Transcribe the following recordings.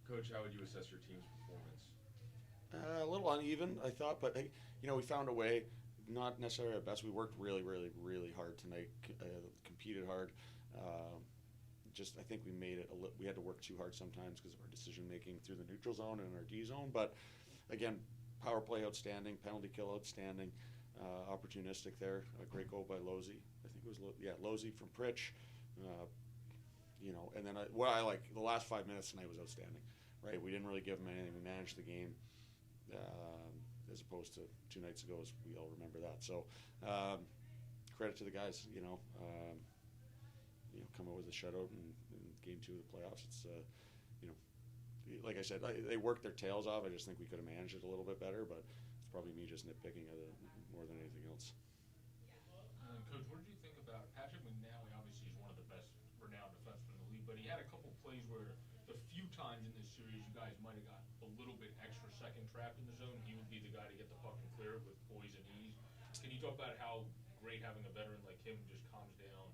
Coach, how would you assess your team's performance? A little uneven, I thought, but we found a way. Not necessarily our best. We worked really, really, really hard tonight. Competed hard. Uh, just I think we made it. We had to work too hard sometimes because of our decision making through the neutral zone and our D zone. But again, power play outstanding, penalty kill outstanding, opportunistic there. A great goal by Losey. I think it was Losey from Pritch. Uh, and then what I like the last 5 minutes tonight was outstanding. Right, we didn't really give them anything. We managed the game. As opposed to 2 nights ago, as we all remember that. So, credit to the guys. Come out with a shutout in game 2 of the playoffs. It's like I said, they worked their tails off. I just think we could have managed it a little bit better, but it's probably me just nitpicking more than anything else. Coach, what did you think about Patrick McNally? Obviously, he's one of the best renowned defensemen in the league, but he had a couple plays where the few times in this series you guys might have got a little bit extra second trapped in the zone, he would be the guy to get the puck and clear it with poise and ease. Can you talk about how great having a veteran like him just calms down,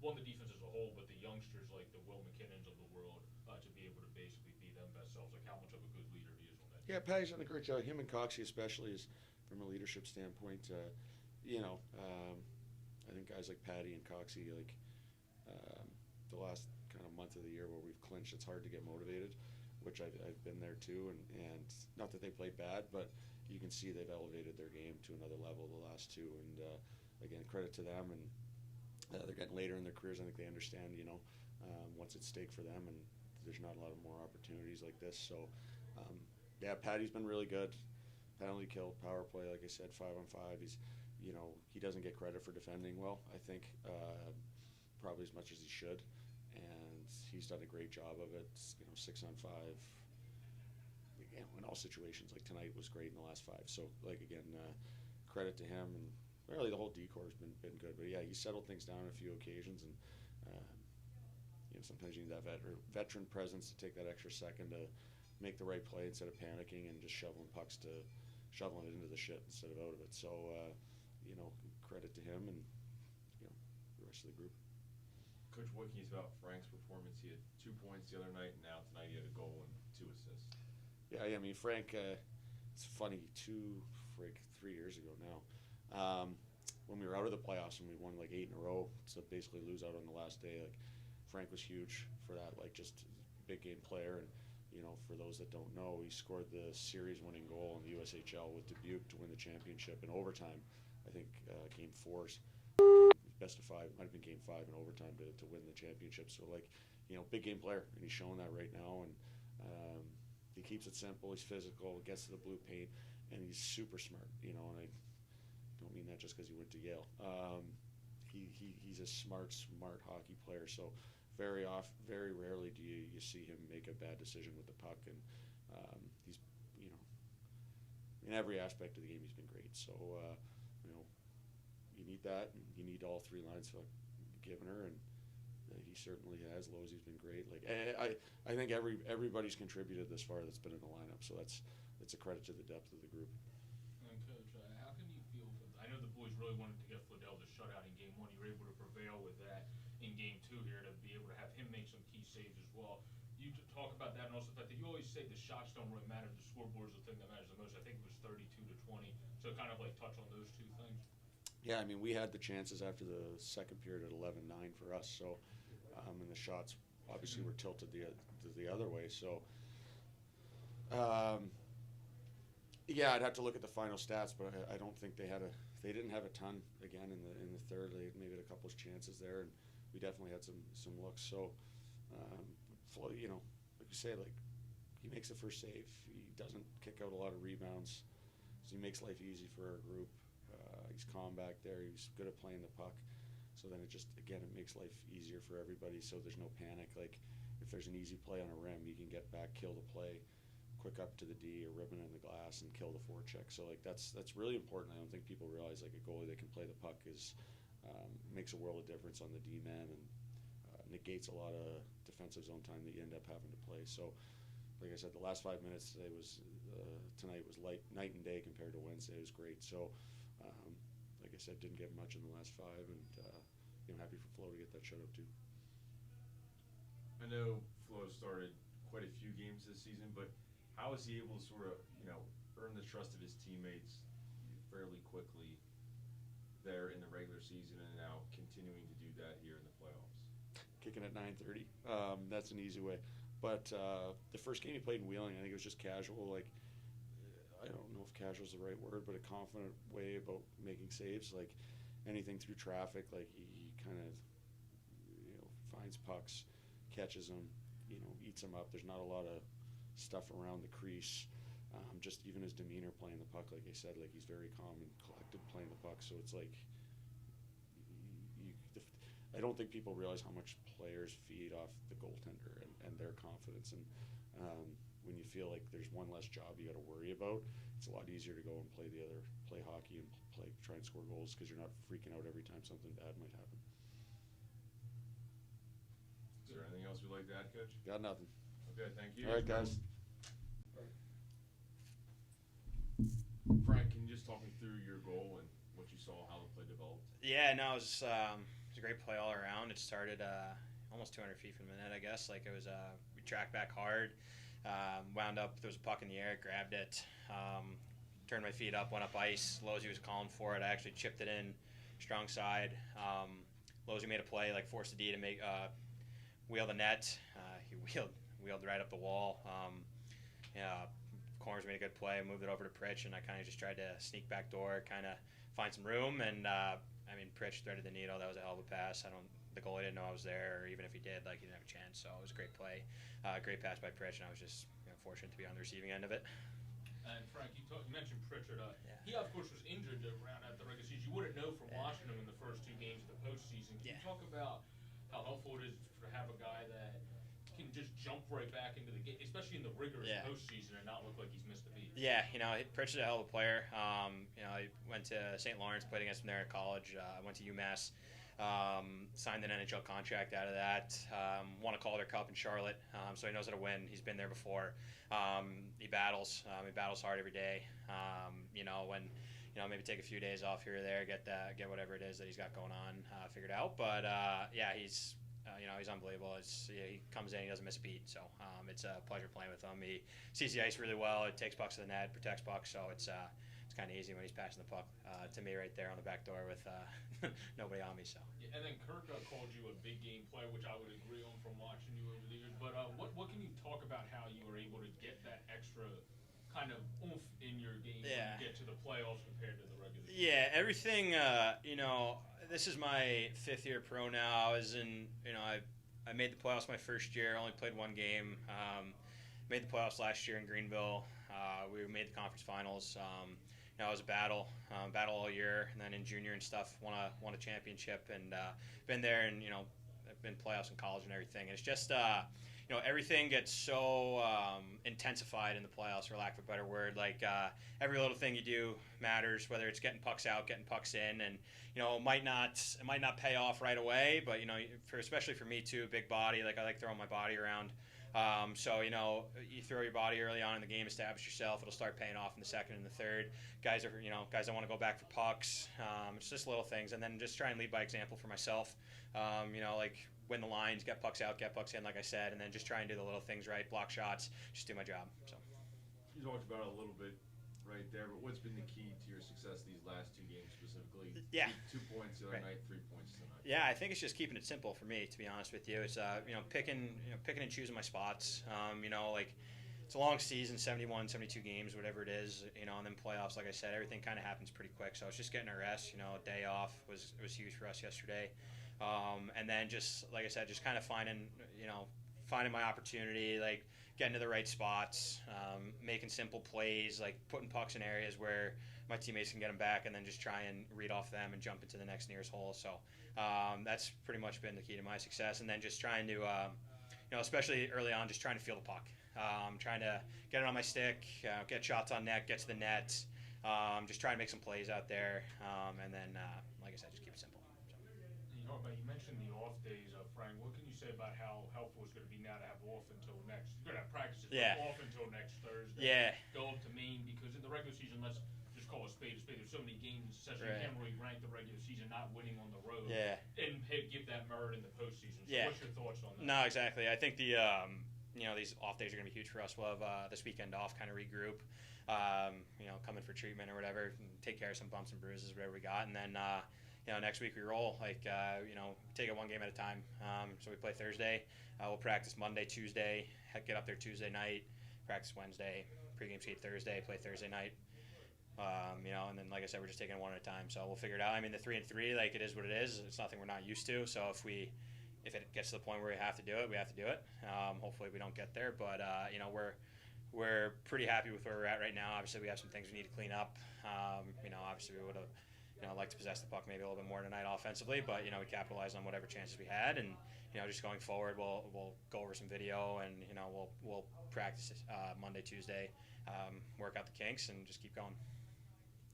the defense as a whole, but the youngsters like the Will McKinnons of the world to be able to basically be them best selves, like how much of a good leader he is on that team? Yeah, Patty's done a great job. Him and Coxie especially is from a leadership standpoint. I think guys like Patty and Coxie, like the last kind of month of the year where we've clinched, it's hard to get motivated, which I've been there too. And not that they played bad, but you can see they've elevated their game to another level the last two. And again, credit to them. And they're getting later in their careers. I think they understand, what's at stake for them, and there's not a lot of more opportunities like this. So, Patty's been really good. Penalty kill, power play, like I said, 5-on-5. He doesn't get credit for defending well, I think, probably as much as he should. And he's done a great job of it. 6-on-5. Again, in all situations, like tonight was great in the last 5. So, credit to him. And really, the whole decor has been good. But yeah, he settled things down on a few occasions, and sometimes you need that veteran presence to take that extra second to make the right play instead of panicking and just shoveling it into the shit instead of out of it. So, credit to him and the rest of the group. Coach, what can you say about Frank's performance? He had 2 points the other night, and now tonight he had a goal and 2 assists. Yeah, I mean Frank. It's funny. 3 years ago now. When we were out of the playoffs and we won like 8 in a row to basically lose out on the last day, like Frank was huge for that, like just big game player. And for those that don't know, he scored the series-winning goal in the USHL with Dubuque to win the championship in overtime. I think game 4's best of 5, might have been game 5 in overtime to win the championship. So big game player, and he's showing that right now. And he keeps it simple. He's physical, gets to the blue paint, and he's super smart. And I don't mean that just because he went to Yale. He's a smart hockey player. So very rarely do you see him make a bad decision with the puck. And he's in every aspect of the game he's been great. So you need that, and you need all 3 lines given her, and he certainly has. Losey's been great. Like I think everybody's contributed this far that's been in the lineup. So that's a credit to the depth of the group. And Coach, how can you feel? I know the boys really wanted to get Flodell the shutout in game 1. You were able to prevail with that in game 2 here to be able to have him make some key saves as well. You talk about that, and also the fact that you always say the shots don't really matter. The scoreboard is the thing that matters the most. I think it was 32-20. So kind of like touch on those 2 things. Yeah, I mean, we had the chances after the second period at 11-9 for us. So, and the shots obviously were tilted the other way. So, yeah, I'd have to look at the final stats, but I don't think they didn't have a ton again in the third. They maybe had a couple of chances there, and we definitely had some looks. So, like you say, like he makes the first save. He doesn't kick out a lot of rebounds, so he makes life easy for our group. He's calm back there. He's good at playing the puck. So then it makes life easier for everybody. So there's no panic. Like if there's an easy play on a rim, you can get back, kill the play, quick up to the D or ribbon in the glass and kill the forecheck. So like that's really important. I don't think people realize like a goalie that can play the puck makes a world of difference on the D man and negates a lot of defensive zone time that you end up having to play. So like I said, the last 5 minutes tonight was night and day compared to Wednesday. It was great. So. Like I said, didn't get much in the last 5, and I'm happy for Flo to get that shutout too. I know Flo started quite a few games this season, but how is he able to sort of, earn the trust of his teammates fairly quickly there in the regular season and now continuing to do that here in the playoffs? Kicking at 9:30. That's an easy way. But the first game he played in Wheeling, I think it was just casual. Like, I don't know if casual is the right word, but a confident way about making saves. Like anything through traffic, like he kind of, finds pucks, catches them, eats them up. There's not a lot of stuff around the crease. Just even his demeanor playing the puck, like I said, like he's very calm and collected playing the puck. So it's like, I don't think people realize how much players feed off the goaltender and their confidence. And when you feel like there's one less job you got to worry about, it's a lot easier to go and play hockey and try and score goals because you're not freaking out every time something bad might happen. Is there anything else you'd like to add, Coach? Got nothing. Okay, thank you. All right, guys. Frank, can you just talk me through your goal and what you saw, how the play developed? Yeah, no, it was a great play all around. It started almost 200 feet from the net, I guess. Like it was, we tracked back hard, wound up, there was a puck in the air, grabbed it, turned my feet up, went up ice. Losey was calling for it. I actually chipped it in, strong side. Losey made a play, like forced the D to make wheel the net. He wheeled right up the wall. Corners made a good play, moved it over to Pritch, and I kind of just tried to sneak back door, kind of find some room, and Pritch threaded the needle. That was a hell of a pass. The goalie didn't know I was there, or even if he did, he didn't have a chance. So it was a great play, great pass by Pritch, and I was just fortunate to be on the receiving end of it. And Frank, you mentioned Pritchard. Yeah. He of course was injured around at the regular season. You wouldn't know from watching him in the first two games of the postseason. Can you talk about how helpful it is to have a guy that can just jump right back into the game, especially in the rigorous postseason, and not look like he's missed a beat? Yeah, Pritch is a hell of a player. I went to St. Lawrence, played against him there in college. I went to UMass, signed an NHL contract out of that. Won a Calder Cup in Charlotte, so he knows how to win. He's been there before. He battles hard every day. Maybe take a few days off here or there, get whatever it is that he's got going on figured out. But he's unbelievable. He comes in, he doesn't miss a beat. So it's a pleasure playing with him. He sees the ice really well. He takes pucks to the net, protects pucks. So it's kind of easy when he's passing the puck to me right there on the back door with nobody on me. So. Yeah, and then Kirk called you a big game player, which I would agree on from watching you over the years. But what can you talk about how you were able to get that extra kind of oomph in your game when you get to the playoffs compared to the regular season? Yeah, everything. This is my 5th year pro now. I made the playoffs my first year. Only played one game. Made the playoffs last year in Greenville. We made the conference finals. It was a battle all year, and then in junior and stuff, won a championship, and been there, and I've been playoffs in college and everything. And it's just everything gets so intensified in the playoffs, for lack of a better word. Like every little thing you do matters, whether it's getting pucks out, getting pucks in, and it might not pay off right away, but especially for me too, big body. Like I like throwing my body around. So you throw your body early on in the game, establish yourself. It'll start paying off in the second and the third. Guys that want to go back for pucks. It's just little things, and then just try and lead by example for myself. Like win the lines, get pucks out, get pucks in, like I said, and then just try and do the little things right, block shots, just do my job. So you talked about it a little bit right there, but what's been the key to your success these last two games specifically? Yeah, 2 points the other night, 3 points tonight. Yeah, I think it's just keeping it simple for me, to be honest with you. It's picking and choosing my spots. It's a long season, 71, 72 games, whatever it is. And then playoffs, like I said, everything kind of happens pretty quick. So it's just getting a rest. A day off was huge for us yesterday. And then just like I said, just kind of finding my opportunity, like getting to the right spots, making simple plays, like putting pucks in areas where my teammates can get them back, and then just try and read off them and jump into the next nearest hole. So that's pretty much been the key to my success. And then just trying to, especially early on, just trying to feel the puck, trying to get it on my stick, get shots on net, get to the net, just trying to make some plays out there, and then, like I said, just keep it simple. So. You mentioned the off days, Frank. What can you say about how helpful it's going to be now to have off until next? You're going to have practices, but off until next Thursday. Yeah. Go up to Maine, because in the regular season, let's just call a spade a spade. There's so many games, especially you can't really rank the regular season not winning on the road. Yeah. And give that merit in the postseason. So what's your thoughts on that? No, exactly. I think the these off days are going to be huge for us. We'll have this weekend off, kind of regroup, come in for treatment or whatever, and take care of some bumps and bruises, whatever we got. And then, next week we roll, take it one game at a time. So we play Thursday. We'll practice Monday, Tuesday, get up there Tuesday night, practice Wednesday, pregame skate Thursday, play Thursday night. And then, like I said, we're just taking it one at a time. So we'll figure it out. I mean, the 3-3, it is what it is. It's nothing we're not used to. So if it gets to the point where we have to do it, we have to do it. Hopefully we don't get there. But, we're pretty happy with where we're at right now. Obviously, we have some things we need to clean up. Obviously we would have, liked to possess the puck maybe a little bit more tonight offensively. But, we capitalized on whatever chances we had. And, just going forward, we'll go over some video and, we'll practice Monday, Tuesday, work out the kinks and just keep going.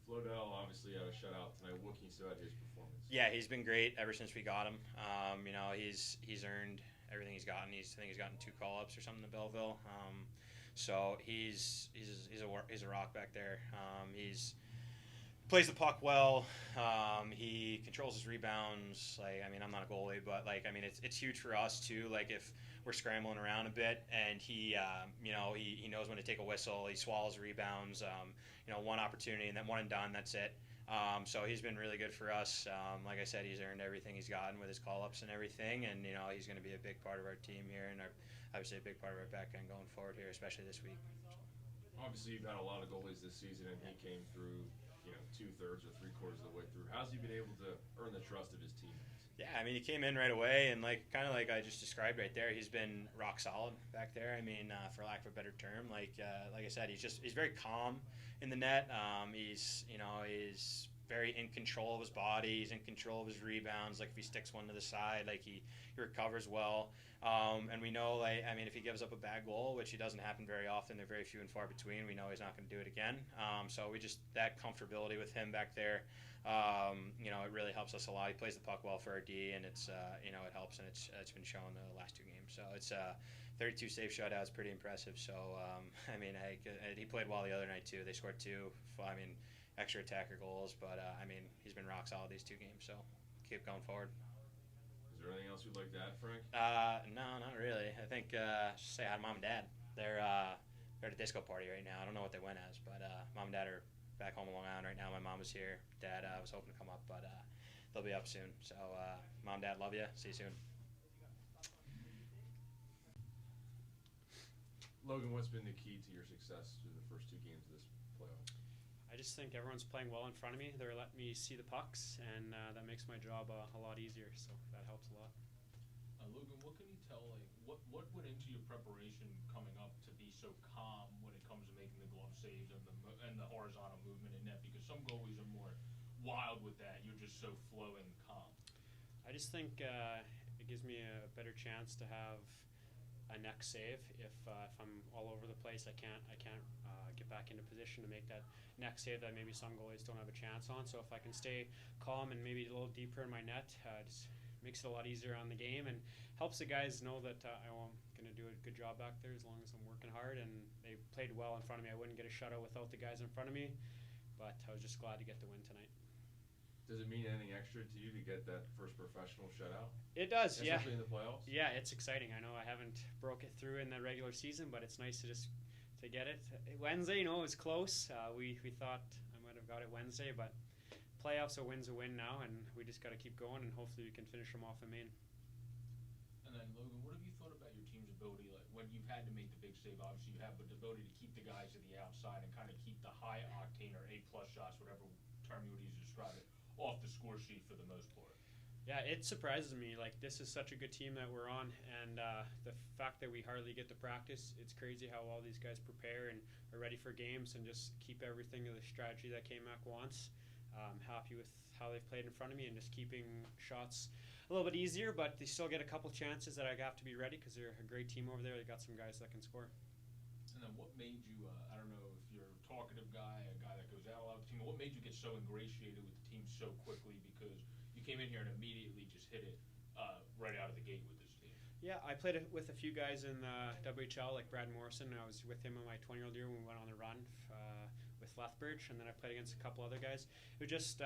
Flodell obviously had a shutout tonight. What can you say about his performance? Yeah, he's been great ever since we got him. He's earned everything he's gotten. I think he's gotten 2 call-ups or something to Belleville. So he's a rock back there. He's plays the puck well. He controls his rebounds. I'm not a goalie, but it's huge for us too. If we're scrambling around a bit, and he knows when to take a whistle. He swallows rebounds. One opportunity and then one and done. That's it. So he's been really good for us. Like I said, he's earned everything he's gotten with his call-ups and everything, and he's going to be a big part of our team here, and obviously a big part of our back end going forward here, especially this week. Obviously, you've had a lot of goalies this season, and he came through, 2/3 or 3/4 of the way through. How's he been able to earn the trust of his teammates? Yeah, he came in right away, and kind of like I just described right there, he's been rock solid back there. For lack of a better term, like I said, he's very calm in the net. He's very in control of his body. He's in control of his rebounds. If he sticks one to the side, he recovers well. And we know, if he gives up a bad goal, which he doesn't happen very often, they're very few and far between, we know he's not going to do it again. So we just, that comfortability with him back there, it really helps us a lot. He plays the puck well for our D, and it's, it helps, and it's been shown the last 2 games. So it's 32 save shutouts, pretty impressive. So, he played well the other night too. They scored 2, extra attacker goals, but, he's been rock solid these 2 games, so keep going forward. Is there anything else you'd like to add, Frank? No, not really. I think just say hi to Mom and Dad. They're at a disco party right now. I don't know what they went as, but Mom and Dad are back home in Long Island right now. My mom was here. Dad was hoping to come up, but they'll be up soon. So, Mom, Dad, love you. See you soon. Logan, what's been the key to your success through the first 2 games of this playoff? I just think everyone's playing well in front of me. They're letting me see the pucks, and that makes my job a lot easier, so that helps a lot. Logan, what can you tell, what went into your preparation coming up to be so calm when it comes to making the glove saves and the horizontal movement in net? Because some goalies are more wild with that. You're just so flowing calm. I just think it gives me a better chance to have a next save. If I'm all over the place, I can't get back into position to make that next save that maybe some goalies don't have a chance on. So if I can stay calm and maybe a little deeper in my net, just makes it a lot easier on the game and helps the guys know that I'm going to do a good job back there as long as I'm working hard. And they played well in front of me. I wouldn't get a shutout without the guys in front of me, but I was just glad to get the win tonight. Does it mean anything extra to you to get that first professional shutout? It does, yeah. Especially in the playoffs? Yeah, it's exciting. I know I haven't broke it through in the regular season, but it's nice to get it. Wednesday, it was close. We thought I might have got it Wednesday, but playoffs, a win's a win now, and we just got to keep going, and hopefully we can finish them off in Maine. And then, Logan, what have you thought about your team's ability, when you've had to make the big save, obviously you have, but the ability to keep the guys to the outside and kind of keep the high octane or A+ shots, whatever term you would use to describe it, off the score sheet for the most part? Yeah, it surprises me. This is such a good team that we're on, and the fact that we hardly get to practice, it's crazy how all these guys prepare and are ready for games and just keep everything to the strategy that K-Mac wants. I'm happy with how they've played in front of me and just keeping shots a little bit easier, but they still get a couple chances that I have to be ready because they're a great team over there. They got some guys that can score. And then what made you, I don't know if you're a talkative guy, a guy that goes out a lot with the team, what made you get so ingratiated with the team so quickly? Because you came in here and immediately just hit it right out of the gate with this team. Yeah, I played with a few guys in the WHL, like Brad Morrison. I was with him in my 20-year-old year when we went on the run with Lethbridge, and then I played against a couple other guys. It was just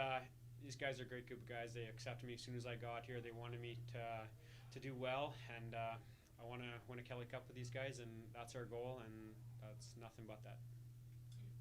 these guys are a great group of guys. They accepted me as soon as I got here. They wanted me to do well, and I want to win a Kelly Cup with these guys, and that's our goal, and that's nothing but that.